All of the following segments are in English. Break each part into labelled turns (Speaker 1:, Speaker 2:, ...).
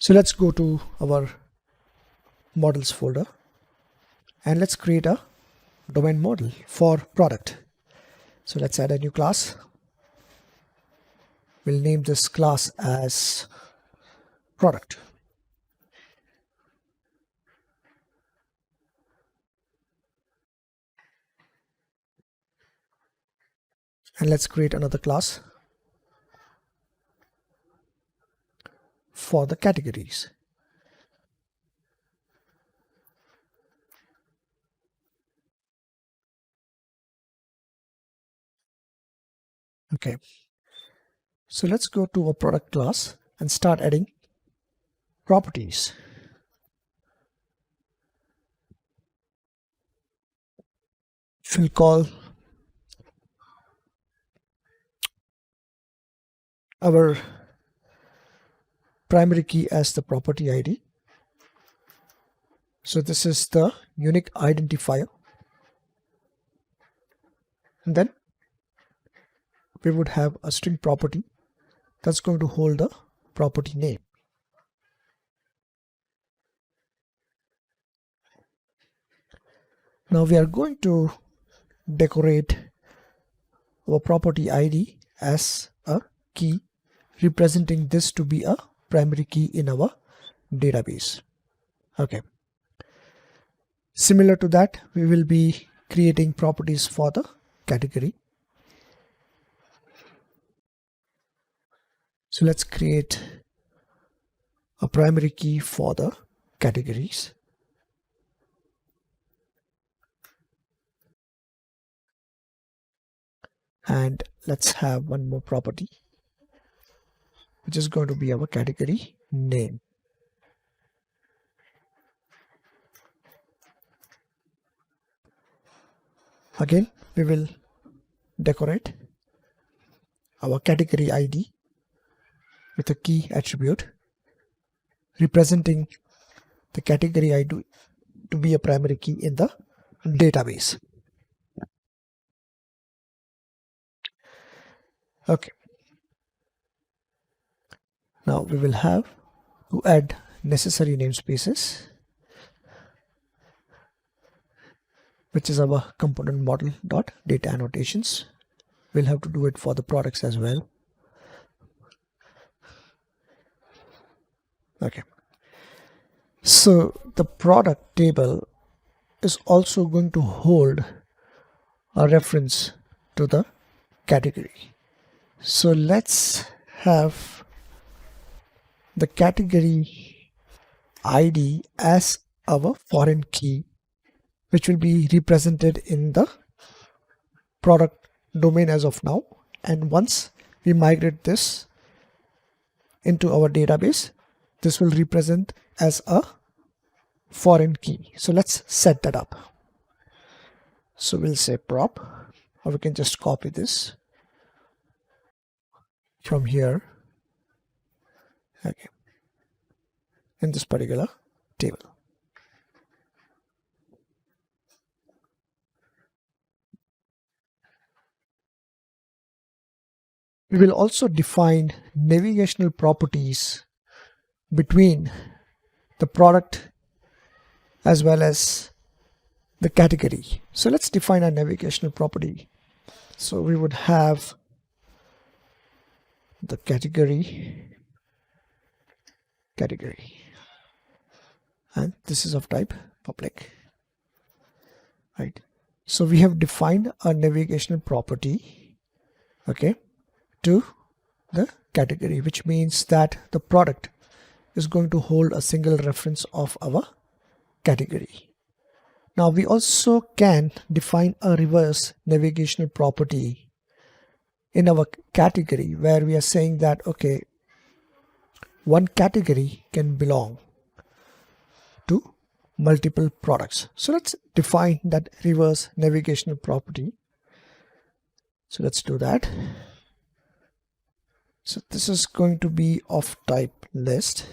Speaker 1: So let's go to our models folder and let's create a domain model for product. So let's add a new class. We'll name this class as product. And let's create another class for the categories. Okay, so let's go to a product class and start adding properties. We'll call our primary key as the property ID. So this is the unique identifier. And then we would have a string property that's going to hold the property name. Now we are going to decorate our property ID as a key, representing this to be a primary key in our database. Okay. Similar to that, we will be creating properties for the category. So let's create a primary key for the categories. And let's have one more property, which is going to be our category name. Again, we will decorate our category ID with a key attribute representing the category ID to be a primary key in the database. Okay. Now we will have to add necessary namespaces, which is our component model dot data annotations. We'll have to do it for the products as well. Okay. So the product table is also going to hold a reference to the category. So let's have the category ID as our foreign key, which will be represented in the product domain as of now. And once we migrate this into our database, this will represent as a foreign key. So let's set that up. So we'll say prop, or we can just copy this from here. Okay, in this particular table. We will also define navigational properties between the product as well as the category. So let's define a navigational property. So we would have the category, and this is of type public, right? So we have defined a navigational property, okay, to the category, which means that the product is going to hold a single reference of our category. Now we also can define a reverse navigational property in our category, where we are saying that, okay, one category can belong to multiple products. So let's define that reverse navigational property. So let's do that. So this is going to be of type list,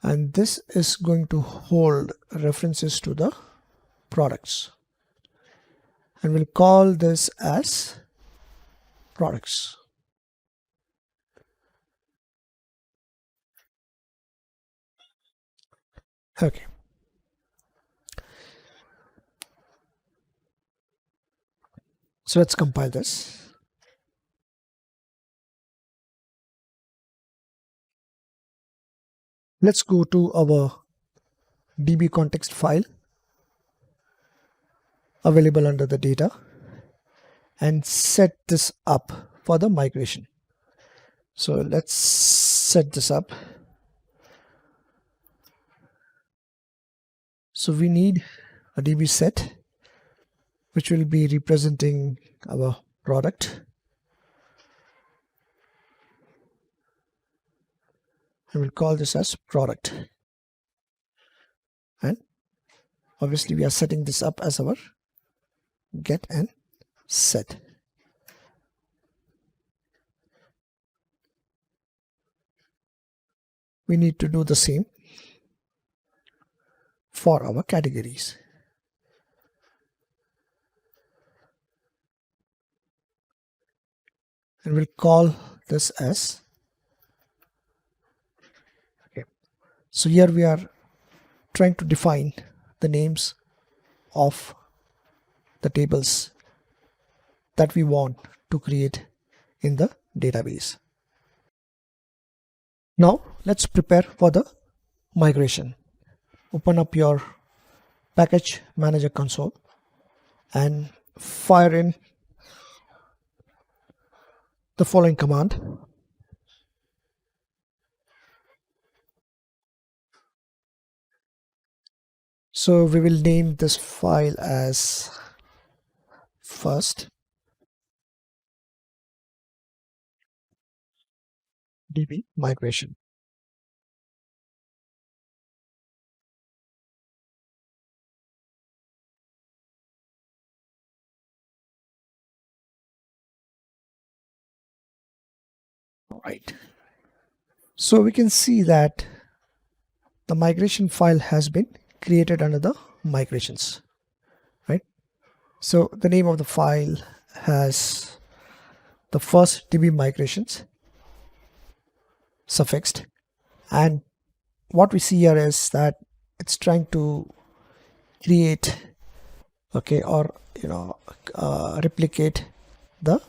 Speaker 1: and this is going to hold references to the products, and we'll call this as products. Okay. So let's compile this. Let's go to our DB context file available under the data and set this up for the migration. So let's set this up. So we need a DB set which will be representing our product. And we'll call this as product. And obviously we are setting this up as our get and set. We need to do the same for our categories. And we'll call this as, okay. So here we are trying to define the names of the tables that we want to create in the database. Now let's prepare for the migration. Open up your package manager console and fire in the following command. So we will name this file as first DB migration. All right. So we can see that the migration file has been created under the migrations, right? So the name of the file has the first DB migrations suffixed, and what we see here is that it's trying to create, okay, or replicate the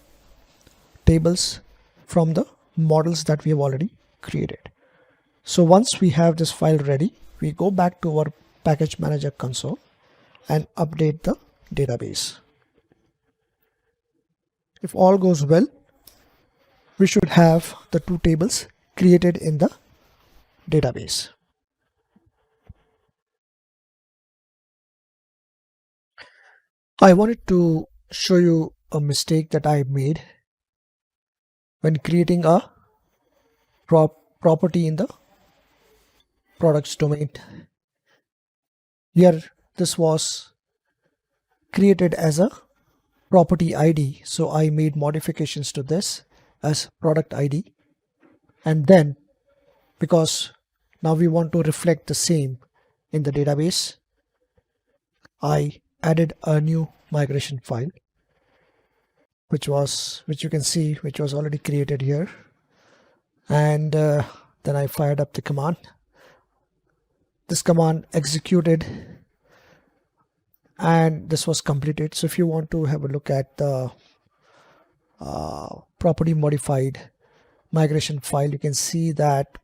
Speaker 1: tables from the models that we have already created. So once we have this file ready, we go back to our package manager console and update the database. If all goes well, we should have the two tables created in the database. I wanted to show you a mistake that I made when creating a property in the products domain. Here this was created as a property ID, so I made modifications to this as product ID, and then because now we want to reflect the same in the database, I added a new migration file which you can see which was already created here, and then I fired up the command. This command executed and this was completed. So if you want to have a look at the property modified migration file, you can see that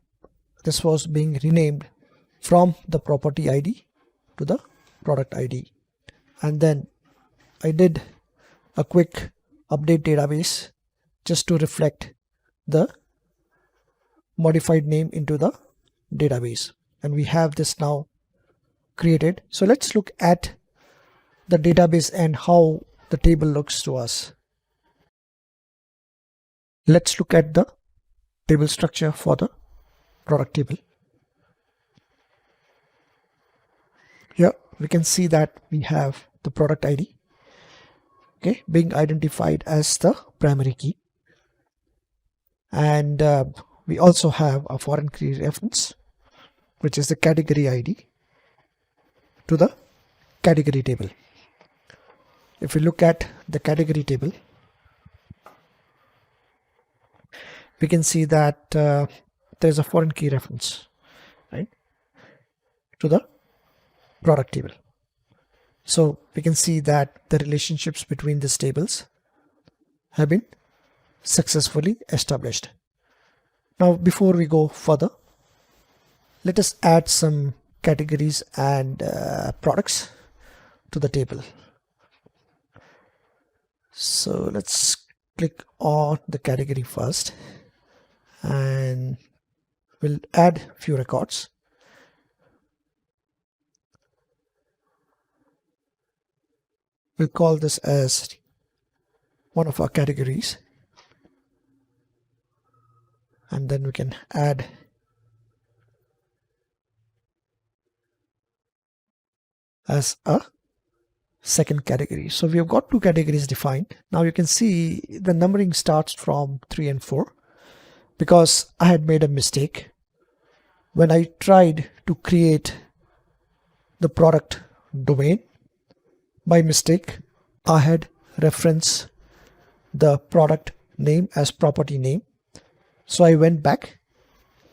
Speaker 1: this was being renamed from the property ID to the product ID. And then I did a quick update database just to reflect the modified name into the database, and we have this now created. So let's look at the database and how the table looks to us. Let's look at the table structure for the product table. Here we can see that we have the product ID, okay, being identified as the primary key, and we also have a foreign key reference, which is the category ID, to the category table. If we look at the category table, we can see that there's a foreign key reference, right, to the product table. So we can see that the relationships between these tables have been successfully established. Now, before we go further, let us add some categories and products to the table. So let's click on the category first and we'll add few records. We'll call this as one of our categories, and then we can add as a second category. So we have got two categories defined. Now you can see the numbering starts from 3 and 4 because I had made a mistake. When I tried to create the product domain, by mistake, I had referenced the product name as property name. So I went back,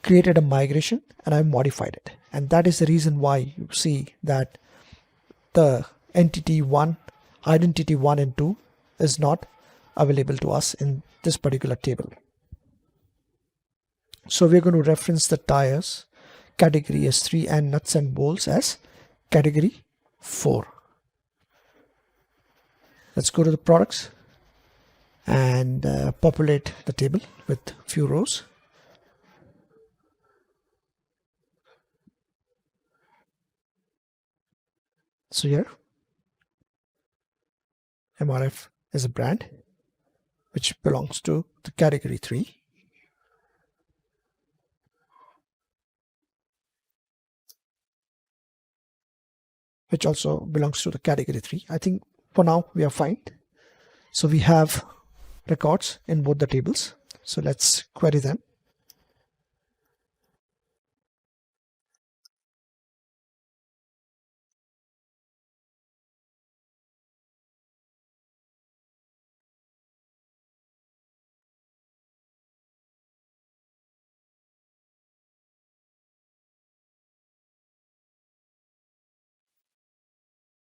Speaker 1: created a migration, and I modified it. And that is the reason why you see that the entity 1, identity 1 and 2 is not available to us in this particular table. So we're going to reference the tires category as 3 and nuts and bolts as category 4. Let's go to the products and populate the table with few rows. So here MRF is a brand which belongs to the category 3. Which also belongs to the category 3. I think for now we are fine. So we have records in both the tables. So let's query them.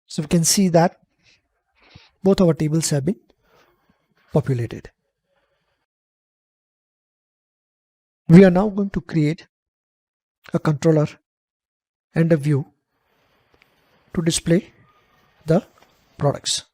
Speaker 1: So we can see that both our tables have been populated. We are now going to create a controller and a view to display the products.